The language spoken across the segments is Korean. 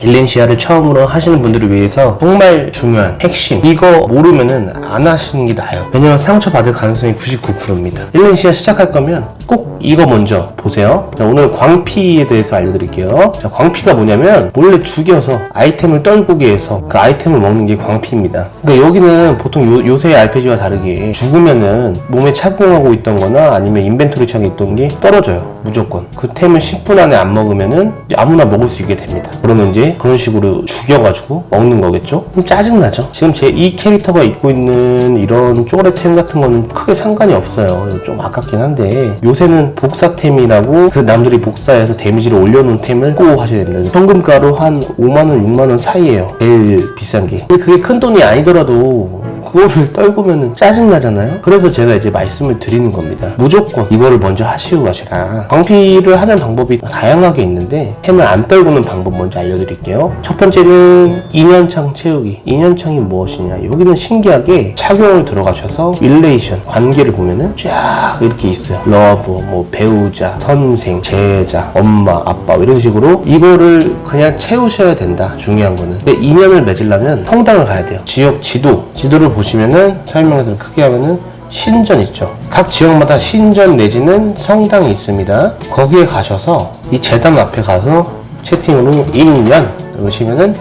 일렌시아를 처음으로 하시는 분들을 위해서 정말 중요한 핵심, 이거 모르면은 안 하시는 게 나아요. 왜냐면 상처받을 가능성이 99%입니다 일렌시아 시작할 거면 꼭 이거 먼저 보세요. 자, 오늘 광피에 대해서 알려드릴게요. 자, 광피가 뭐냐면 몰래 죽여서 아이템을 떨구게 해서 그 아이템을 먹는 게 광피입니다. 그러니까 여기는 보통 요새 RPG와 다르게 죽으면은 몸에 착용하고 있던 거나 아니면 인벤토리 창에 있던 게 떨어져요. 무조건 그 템을 10분 안에 안 먹으면은 아무나 먹을 수 있게 됩니다. 그러면 이제 그런 식으로 죽여가지고 먹는 거겠죠? 좀 짜증나죠? 지금 제 이 캐릭터가 입고 있는 이런 쪼그레템 같은 거는 크게 상관이 없어요. 좀 아깝긴 한데 요새는 복사템이라고 그 남들이 복사해서 데미지를 올려놓은 템을 꼭 하셔야 됩니다. 현금가로 한 5만원, 6만원 사이에요. 제일 비싼 게. 근데 그게 큰 돈이 아니더라도 그거를 떨구면 짜증나잖아요. 그래서 제가 이제 말씀을 드리는 겁니다. 무조건 이거를 먼저 하시고 가시라. 광피를 하는 방법이 다양하게 있는데 템을 안 떨구는 방법 먼저 알려드릴게요. 첫 번째는 인연창 채우기. 인연창이 무엇이냐, 여기는 신기하게 착용을 들어가셔서 릴레이션, 관계를 보면은 쫙 이렇게 있어요. 러브, 뭐 배우자, 선생, 제자, 엄마, 아빠 이런 식으로 이거를 그냥 채우셔야 된다. 중요한 거는. 근데 인연을 맺으려면 성당을 가야 돼요. 지역 지도를 보시면은 설명서를 크게 하면은 신전 있죠. 각 지역마다 신전 내지는 성당이 있습니다. 거기에 가셔서 이 재단 앞에 가서 채팅으로 인연 보시면은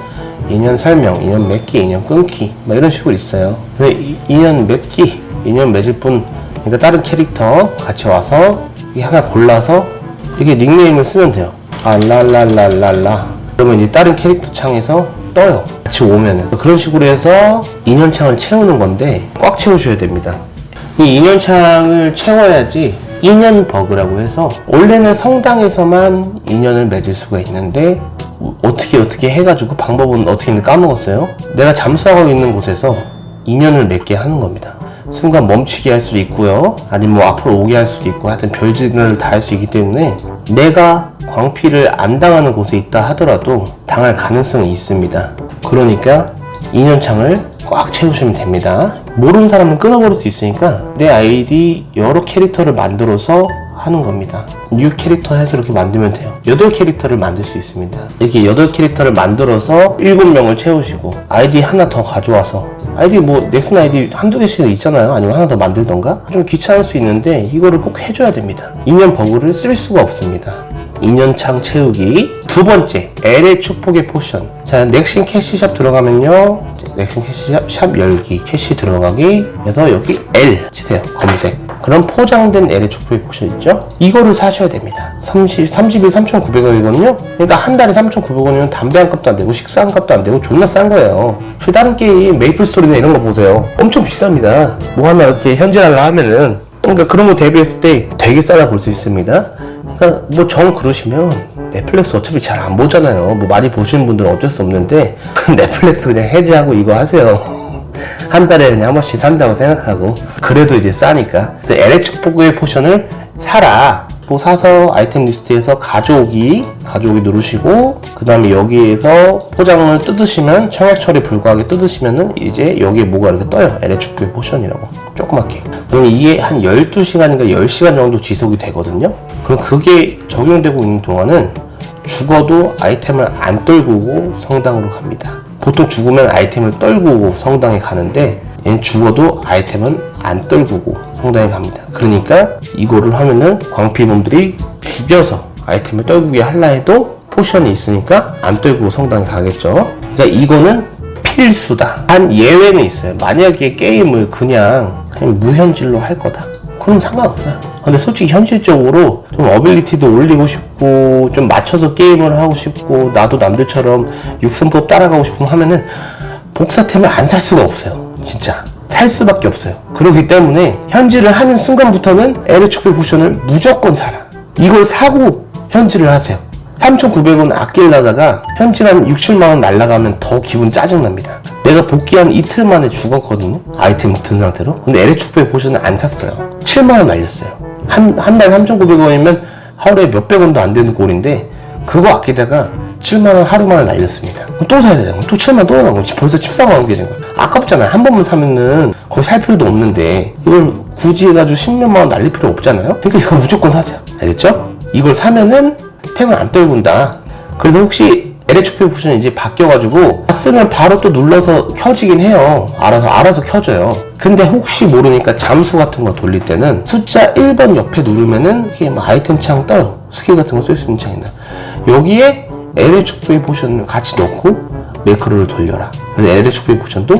인연 설명, 인연 맺기, 인연 끊기 막 이런 식으로 있어요. 근데 인연 맺기, 인연 맺을 분, 그러니까 다른 캐릭터 같이 와서 이 하나 골라서 이게 닉네임을 쓰면 돼요. 랄랄랄랄라. 그러면 이제 다른 캐릭터 창에서 떠요. 같이 오면은. 그런 식으로 해서 인연창을 채우는 건데 꽉 채우셔야 됩니다. 이 인연창을 채워야지 인연 버그라고 해서 원래는 성당에서만 인연을 맺을 수가 있는데 어떻게 해가지고 방법은 어떻게 했는지 까먹었어요. 내가 잠수하고 있는 곳에서 인연을 맺게 하는 겁니다. 순간 멈추게 할 수도 있고요, 아니면 뭐 앞으로 오게 할 수도 있고, 하여튼 별짓을 다 할 수 있기 때문에 내가 광피를 안 당하는 곳에 있다 하더라도 당할 가능성이 있습니다. 그러니까 인연창을 꽉 채우시면 됩니다. 모르는 사람은 끊어버릴 수 있으니까 내 아이디 여러 캐릭터를 만들어서 하는 겁니다. 뉴 캐릭터 해서 이렇게 만들면 돼요. 8캐릭터를 만들 수 있습니다. 이렇게 8캐릭터를 만들어서 7명을 채우시고 아이디 하나 더 가져와서 아이디 뭐 넥슨 아이디 한두 개씩 있잖아요. 아니면 하나 더 만들던가. 좀 귀찮을 수 있는데 이거를 꼭 해줘야 됩니다. 인연 버그를 쓸 수가 없습니다. 인연창 채우기. 두 번째, L의 축복의 포션. 자, 넥슨 캐시샵 들어가면요, 넥슨 캐시샵 열기, 캐시 들어가기 해서 여기 L 치세요. 검색. 그럼 포장된 L의 축복의 포션 있죠? 이거를 사셔야 됩니다. 30일 3,900원이거든요? 그러니까 한 달에 3,900원이면 담배 한 값도 안 되고 식사 한 값도 안 되고 존나 싼 거예요. 저 다른 게임 메이플 스토리나 이런 거 보세요. 엄청 비쌉니다. 뭐 하나 이렇게 현질하려 하면은, 그러니까 그런 거 대비했을 때 되게 싸다 볼 수 있습니다. 그러니까 뭐 정 그러시면 넷플릭스 어차피 잘 안 보잖아요. 뭐 많이 보시는 분들은 어쩔 수 없는데 넷플릭스 그냥 해지하고 이거 하세요. 한 달에 그냥 한 번씩 산다고 생각하고. 그래도 이제 싸니까. 그래서 LH 축복의 포션을 사라. 뭐 사서 아이템 리스트에서 가져오기 누르시고, 그 다음에 여기에서 포장을 뜯으시면, 청약 처리 불가하게 뜯으시면은 이제 여기에 뭐가 이렇게 떠요. LH 축복의 포션이라고 조그맣게. 그럼 이게 한 12시간인가 10시간 정도 지속이 되거든요. 그럼 그게 적용되고 있는 동안은 죽어도 아이템을 안 떨구고 성당으로 갑니다. 보통 죽으면 아이템을 떨구고 성당에 가는데 얘는 죽어도 아이템은 안 떨구고 성당에 갑니다. 그러니까 이거를 하면은 광피놈들이 죽여서 아이템을 떨구게 하려 해도 포션이 있으니까 안 떨구고 성당에 가겠죠. 그러니까 이거는 필수다. 단 예외는 있어요. 만약에 게임을 그냥 무현질로 할 거다, 그럼 상관없어요. 근데 솔직히 현실적으로 좀 어빌리티도 올리고 싶고 좀 맞춰서 게임을 하고 싶고 나도 남들처럼 육성법 따라가고 싶으면 하면은 복사템을 안 살 수가 없어요. 진짜 살 수밖에 없어요. 그렇기 때문에 현질을 하는 순간부터는 LH 축복의 포션을 무조건 사라. 이걸 사고 현질을 하세요. 3,900원 아끼려다가 현질한 6, 7만원 날라가면 더 기분 짜증납니다. 내가 복귀한 이틀 만에 죽었거든요, 아이템 든 상태로. 근데 LH 축복의 포션을 안 샀어요. 7만원 날렸어요. 한 달 3,900원이면 하루에 몇백원도 안 되는 꼴인데 그거 아끼다가 7만원 하루만에 날렸습니다. 또 사야 되잖아. 또 7만원 또 나가고 벌써 14만원 게 된 거야. 아깝잖아요. 한 번만 사면은 거의 살 필요도 없는데 이걸 굳이 해가지고 10몇만원 날릴 필요 없잖아요. 그러니까 이거 무조건 사세요. 알겠죠? 이걸 사면은 템을 안 떨군다. 그래서 혹시 LH 포션이 이제 바뀌어가지고 쓰면 바로 또 눌러서 켜지긴 해요. 알아서 켜져요. 근데 혹시 모르니까 잠수 같은 거 돌릴 때는 숫자 1번 옆에 누르면은 이게 뭐 아이템 창 떠요. 스킬 같은 거 쓸 수 있는 창이다. 여기에 LH 포션을 같이 넣고 매크로를 돌려라. 그래서 LH 포션도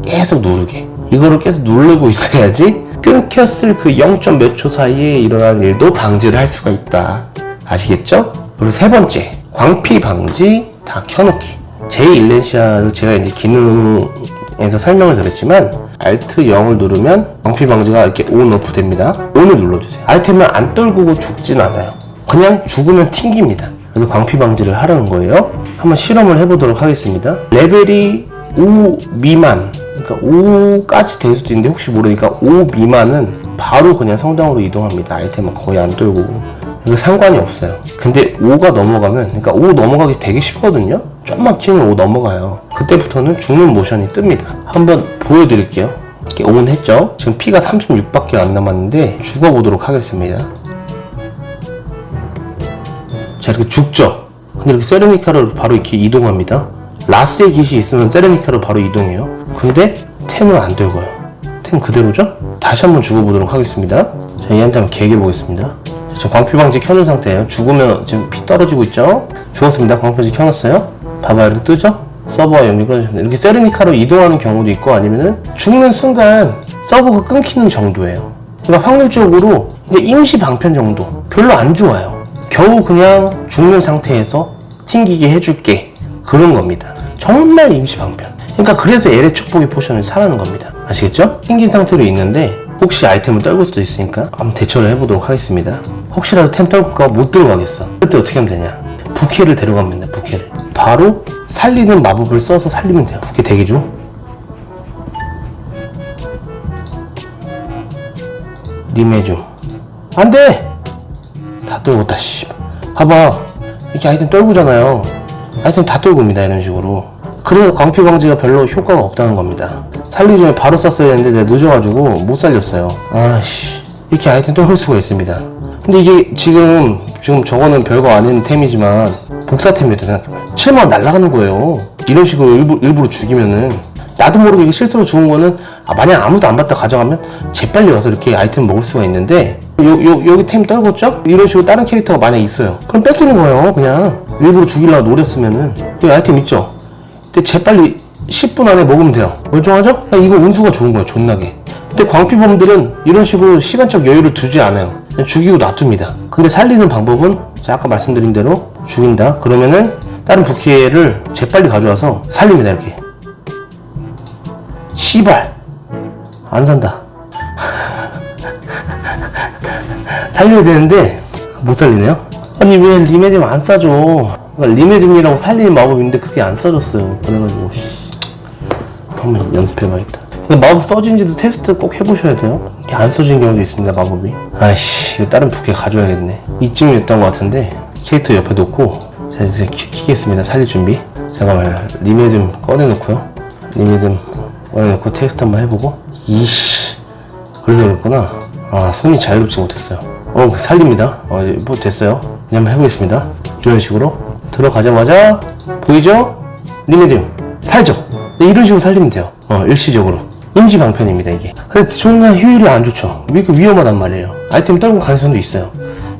계속 누르게. 이거를 계속 누르고 있어야지 끊겼을 그 0. 몇 초 사이에 일어나는 일도 방지를 할 수가 있다. 아시겠죠? 그리고 세 번째, 광피 방지 다 켜놓기. 제1렌시아를 제가 이제 기능에서 설명을 드렸지만 Alt 0을 누르면 광피 방지가 이렇게 온, 오프 됩니다. ON을 눌러주세요. 아이템을 안 떨구고 죽진 않아요. 그냥 죽으면 튕깁니다. 그래서 광피 방지를 하라는 거예요. 한번 실험을 해보도록 하겠습니다. 레벨이 5 미만, 그러니까 5까지 될 수도 있는데 혹시 모르니까 5 미만은 바로 그냥 성당으로 이동합니다. 아이템은 거의 안 떨고. 이거 상관이 없어요. 근데 5가 넘어가면, 그러니까 5 넘어가기 되게 쉽거든요? 좀만 키우면 5 넘어가요. 그때부터는 죽는 모션이 뜹니다. 한번 보여드릴게요. 이렇게 온 했죠? 지금 피가 36밖에 안 남았는데 죽어보도록 하겠습니다. 자, 이렇게 죽죠? 근데 이렇게 세레니카로 바로 이렇게 이동합니다. 라스의 깃이 있으면 세레니카로 바로 이동해요. 근데 템은 안 들고요. 템 그대로죠? 다시 한번 죽어보도록 하겠습니다. 자, 얘한테 한번 개겨 보겠습니다. 저 광피 방지 켜놓은 상태예요. 죽으면 지금 피 떨어지고 있죠? 죽었습니다. 광피 방지 켜놨어요. 봐봐요. 이렇게 뜨죠? 서버와 연결 끊어집니다. 이렇게 세르니카로 이동하는 경우도 있고 아니면은 죽는 순간 서버가 끊기는 정도예요. 그러니까 확률적으로 이게 임시 방편 정도. 별로 안 좋아요. 겨우 그냥 죽는 상태에서 튕기게 해줄게. 그런 겁니다. 정말 임시 방편. 그러니까 그래서 LH 축복의 포션을 사라는 겁니다. 아시겠죠? 튕긴 상태로 있는데 혹시 아이템을 떨굴 수도 있으니까 한번 대처를 해보도록 하겠습니다. 혹시라도 템 떨굴까 못 들어가겠어. 그때 어떻게 하면 되냐? 부캐를 데려갑니다. 부캐를 바로 살리는 마법을 써서 살리면 돼요. 부캐 대기 중. 림해 중. 안돼! 다 떨궜다. 씨. 봐봐, 이렇게 아이템 떨구잖아요. 아이템 다 떨굽니다. 이런 식으로. 그래서 광피 방지가 별로 효과가 없다는 겁니다. 살리기 전에 바로 썼어야 했는데 내가 늦어가지고 못 살렸어요. 아씨, 이렇게 아이템 떨굴 수가 있습니다. 근데 이게 지금 저거는 별거 아닌 템이지만 복사템이었다 생각해봐요. 7만원 날라가는 거예요. 이런 식으로 일부러 죽이면은. 나도 모르게 이게 실수로 죽은 거는 만약 아무도 안 봤다 가져가면 재빨리 와서 이렇게 아이템 먹을 수가 있는데 여기 템 떨궜죠? 이런 식으로 다른 캐릭터가 만약 있어요. 그럼 뺏기는 거예요. 그냥 일부러 죽이려고 노렸으면은. 여기 아이템 있죠? 근데 재빨리 10분 안에 먹으면 돼요. 멀쩡하죠? 이거 운수가 좋은 거예요. 존나게. 근데 광피범들은 이런 식으로 시간적 여유를 두지 않아요. 그냥 죽이고 놔둡니다. 근데 살리는 방법은 제가 아까 말씀드린 대로 죽인다. 그러면은 다른 부캐를 재빨리 가져와서 살립니다. 이렇게. 씨발 안 산다. 살려야 되는데 못 살리네요. 아니 왜 리메디움 안 싸줘? 리메디움이라고 살리는 마법인데 그게 안 써졌어요. 그래가지고 한번 연습해봐야겠다. 마법 써진지도 테스트 꼭 해보셔야 돼요. 이렇게 안 써진 경우도 있습니다. 마법이. 아이씨, 이거 다른 부캐 가져야겠네. 이쯤이었던 것 같은데 캐릭터 옆에 놓고 자 이제 키겠습니다. 살릴 준비. 잠깐만요. 리메디움 꺼내놓고요. 리메디움 꺼내놓고 테스트 한번 해보고. 이씨, 그래서 그렇구나. 손이 자유롭지 못했어요. 살립니다. 뭐 됐어요. 그냥 한번 해보겠습니다. 이런 식으로 들어가자마자 보이죠? 리메디움 살죠? 이런 식으로 살리면 돼요. 일시적으로. 임시 방편입니다, 이게. 근데 존나 효율이 안 좋죠. 이게 위험하단 말이에요. 아이템 떨고 가능성도 있어요.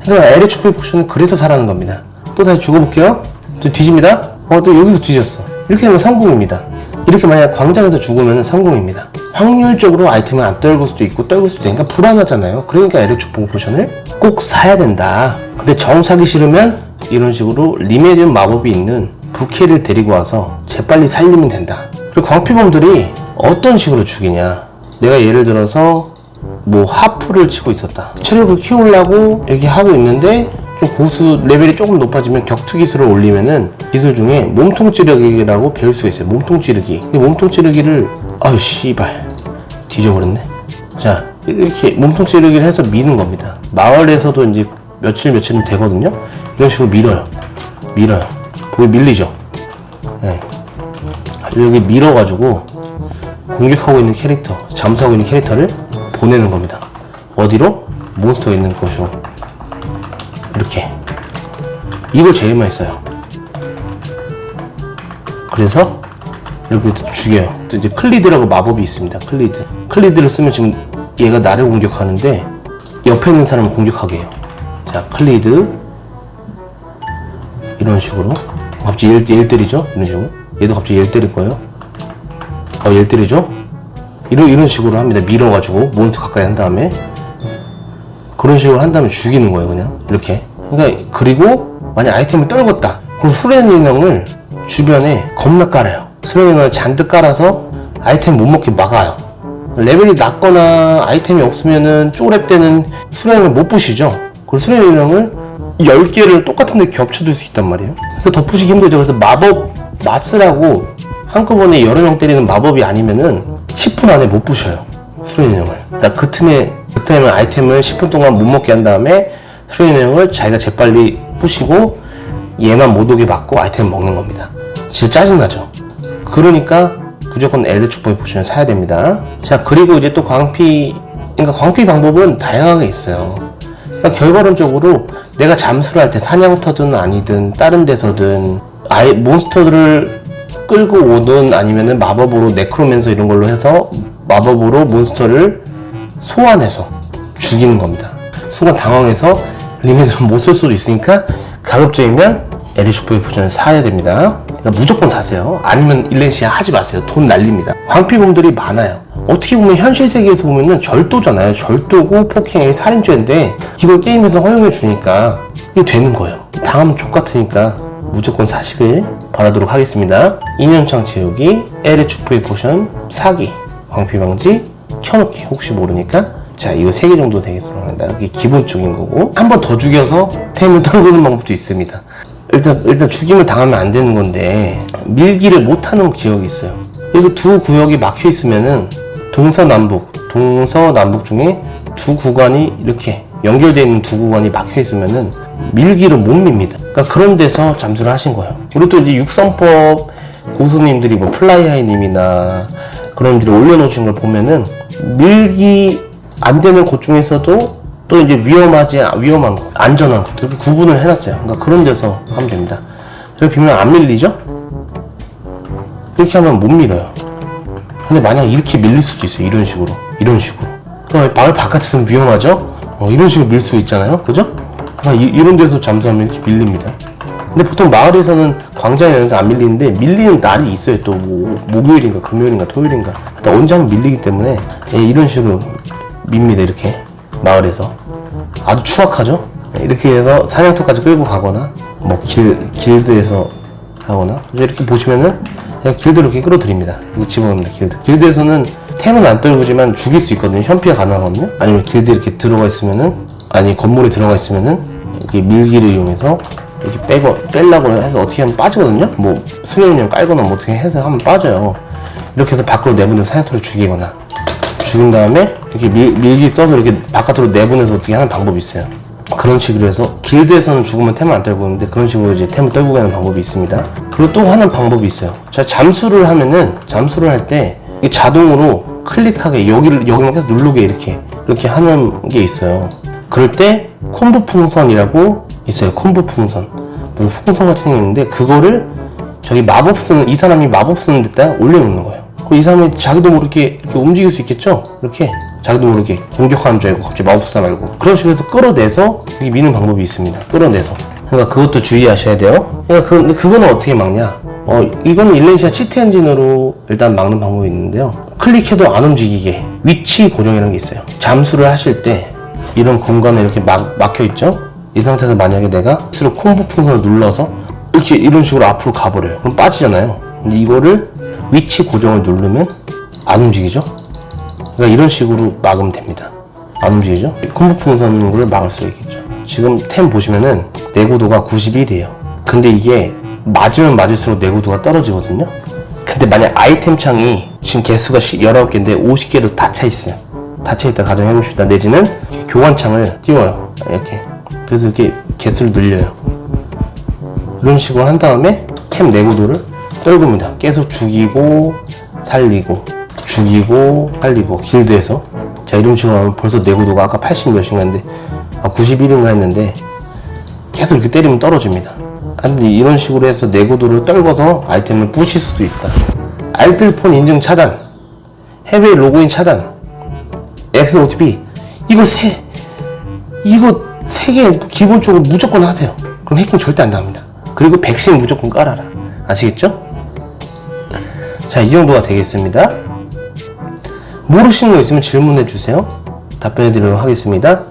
그러니까 LH 포션은 그래서 사라는 겁니다. 또 다시 죽어볼게요. 또 뒤집니다. 또 여기서 뒤졌어. 이렇게 되면 성공입니다. 이렇게 만약 광장에서 죽으면 성공입니다. 확률적으로 아이템을 안 떨굴 수도 있고 떨굴 수도 있으니까 불안하잖아요. 그러니까 LH 포션을 꼭 사야 된다. 근데 정 사기 싫으면 이런 식으로 리메디움 마법이 있는 부캐를 데리고 와서 재빨리 살리면 된다. 그리고 광피범들이 어떤 식으로 죽이냐. 내가 예를 들어서 뭐 하프를 치고 있었다. 체력을 키우려고 이렇게 하고 있는데 좀 고수 레벨이 조금 높아지면 격투 기술을 올리면은 기술 중에 몸통 찌르기라고 배울 수가 있어요. 몸통 찌르기. 몸통 찌르기를 아유 씨발 뒤져버렸네. 자 이렇게 몸통 찌르기를 해서 미는 겁니다. 마을에서도 이제 며칠은 되거든요. 이런 식으로 밀어요. 거기 밀리죠. 네. 여기 밀어가지고 공격하고 있는 캐릭터, 잠수하고 있는 캐릭터를 보내는 겁니다. 어디로? 몬스터가 있는 곳으로. 이렇게. 이걸 제일 많이 써요. 그래서 이렇게 죽여요. 또 이제 클리드라고 마법이 있습니다. 클리드를 쓰면 지금 얘가 나를 공격하는데 옆에 있는 사람을 공격하게 해요. 자, 클리드 이런 식으로 갑자기 얘를 때리죠? 이런 식으로. 얘도 갑자기 얘를 때릴 거예요. 얘를 때리죠? 이런 식으로 합니다. 밀어가지고 몬스터 가까이 한 다음에 그런 식으로 한 다음에 죽이는 거예요. 그냥 이렇게. 그러니까 그리고 만약 아이템을 떨궜다. 그럼 수련 인형을 주변에 겁나 깔아요. 수련 인형을 잔뜩 깔아서 아이템 못 먹게 막아요. 레벨이 낮거나 아이템이 없으면은 쪼그랩 때는 수련 인형을 못 부시죠. 그리고 수련 인형을 10개를 똑같은 데 겹쳐줄 수 있단 말이에요. 그래서 더 부시기 힘들죠. 그래서 맙스라고 한꺼번에 여러 명 때리는 마법이 아니면은 10분 안에 못 부셔요. 수련 인형을. 그러니까 그 틈에 아이템을 10분 동안 못 먹게 한 다음에 수련 인형을 자기가 재빨리 부시고 얘만 못 오게 막고 아이템을 먹는 겁니다. 진짜 짜증나죠. 그러니까 무조건 엘드 축복의 포션을 사야 됩니다. 자, 그리고 이제 또 광피 방법은 다양하게 있어요. 그러니까 결과론적으로 내가 잠수를 할 때 사냥터든 아니든 다른 데서든 몬스터들을 끌고 오든 아니면은 마법으로 네크로맨서 이런 걸로 해서 마법으로 몬스터를 소환해서 죽이는 겁니다. 순간 당황해서 리밋을 못 쓸 수도 있으니까 가급적이면 엘드 축복의 포션을 사야 됩니다. 그러니까 무조건 사세요. 아니면 일렌시아 하지 마세요. 돈 날립니다. 광피범들이 많아요. 어떻게 보면 현실 세계에서 보면은 절도잖아요. 절도고 폭행이 살인죄인데 이걸 게임에서 허용해 주니까 이게 되는 거예요. 당하면 족같으니까 무조건 사시길 바라도록 하겠습니다. 2년창 채우기, 엘드 축복의 포션 사기, 광피방지 켜놓기. 혹시 모르니까 자, 이거 3개 정도 되겠습니다. 이게 기본적인 거고 한 번 더 죽여서 템을 떨구는 방법도 있습니다. 일단 죽임을 당하면 안 되는 건데 밀기를 못하는 지역이 있어요. 여기 두 구역이 막혀 있으면은 동서남북 중에 두 구간이 이렇게 연결되어 있는 두 구간이 막혀 있으면은 밀기를 못 밉니다. 그러니까 그런 데서 잠수를 하신 거예요. 그리고 또 이제 육성법 고수님들이 뭐 플라이하이님이나 그런 분들이 올려놓으신 걸 보면은 밀기 안 되는 곳 중에서도 또 이제 위험한 거, 안전한 거 이렇게 구분을 해놨어요. 그러니까 그런 데서 하면 됩니다. 이렇게 비면 안 밀리죠? 이렇게 하면 못 밀어요. 근데 만약 이렇게 밀릴 수도 있어요. 이런 식으로. 그러니까 마을 바깥에서는 위험하죠? 이런 식으로 밀 수 있잖아요. 그죠? 그러니까 이런 데서 잠수하면 이렇게 밀립니다. 근데 보통 마을에서는 광장에서 안 밀리는데 밀리는 날이 있어요. 또 목요일인가 금요일인가 토요일인가 하여튼 언제 한번 밀리기 때문에 이런 식으로 밉니다. 이렇게 마을에서 아주 추악하죠. 이렇게 해서 사냥터까지 끌고 가거나 뭐 길드에서 하거나 이렇게 보시면은 그냥 길드로 이렇게 끌어들입니다. 이거 집어넣습니다. 길드에서는 템은 안 떨구지만 죽일 수 있거든요. 현피가 가능하거든요. 아니면 길드 이렇게 들어가 있으면은 건물에 들어가 있으면은 이렇게 밀기를 이용해서 이렇게 빼려고 해서 어떻게 하면 빠지거든요. 뭐 수련인형 깔거나 뭐 어떻게 해서 하면 빠져요. 이렇게 해서 밖으로 내보내서 사냥터를 죽이거나 죽인 다음에 이렇게 밀기 써서 이렇게 바깥으로 내보내서 어떻게 하는 방법이 있어요. 그런 식으로 해서 길드에서는 죽으면 템을 안 떨고 있는데 그런 식으로 이제 템을 떨고 가는 방법이 있습니다. 그리고 또 하는 방법이 있어요. 자, 잠수를 할 때 자동으로 클릭하게 여기만 계속 누르게 이렇게 하는 게 있어요. 그럴 때 콤보 풍선이라고 있어요. 콤보 풍선. 무슨 풍선 같은 게 있는데 그거를 이 사람이 마법 쓰는 데다 올려놓는 거예요. 이 사람이 자기도 모르게 이렇게 움직일 수 있겠죠? 이렇게 자기도 모르게 공격하는 줄 알고 갑자기 마법 쓰다 말고 그런 식으로 해서 끌어내서 이렇게 미는 방법이 있습니다. 끌어내서. 그러니까 그것도 주의하셔야 돼요. 그러니까 그거는 어떻게 막냐? 이거는 일렌시아 치트 엔진으로 일단 막는 방법이 있는데요. 클릭해도 안 움직이게 위치 고정이라는 게 있어요. 잠수를 하실 때 이런 공간에 이렇게 막혀 있죠? 이 상태에서 만약에 내가 스스로 콤보 풍선을 눌러서 이렇게 이런 식으로 앞으로 가버려요. 그럼 빠지잖아요. 근데 이거를 위치 고정을 누르면 안 움직이죠? 그러니까 이런 식으로 막으면 됩니다. 안 움직이죠? 콤보 풍선을 막을 수 있겠죠. 지금 템 보시면은 내구도가 91이에요. 근데 이게 맞으면 맞을수록 내구도가 떨어지거든요. 근데 만약 아이템 창이 지금 개수가 19개인데 50개로 다 차 있어요. 다 차 있다 가정해봅시다. 내지는 교환창을 띄워요. 이렇게. 그래서 이렇게 개수를 늘려요. 이런 식으로 한 다음에 템 내구도를 떨굽니다. 계속 죽이고 살리고 길드에서. 자, 이런 식으로 하면 벌써 내구도가 아까 80 몇인가 했는데 91인가 했는데 계속 이렇게 때리면 떨어집니다. 아니, 이런 식으로 해서 내구도를 떨궈서 아이템을 부실 수도 있다. 알뜰폰 인증 차단, 해외 로그인 차단, XOTP 이거 세 개 기본적으로 무조건 하세요. 그럼 해킹 절대 안 나옵니다. 그리고 백신 무조건 깔아라. 아시겠죠? 자, 이 정도가 되겠습니다. 모르시는 거 있으면 질문해 주세요. 답변해 드리도록 하겠습니다.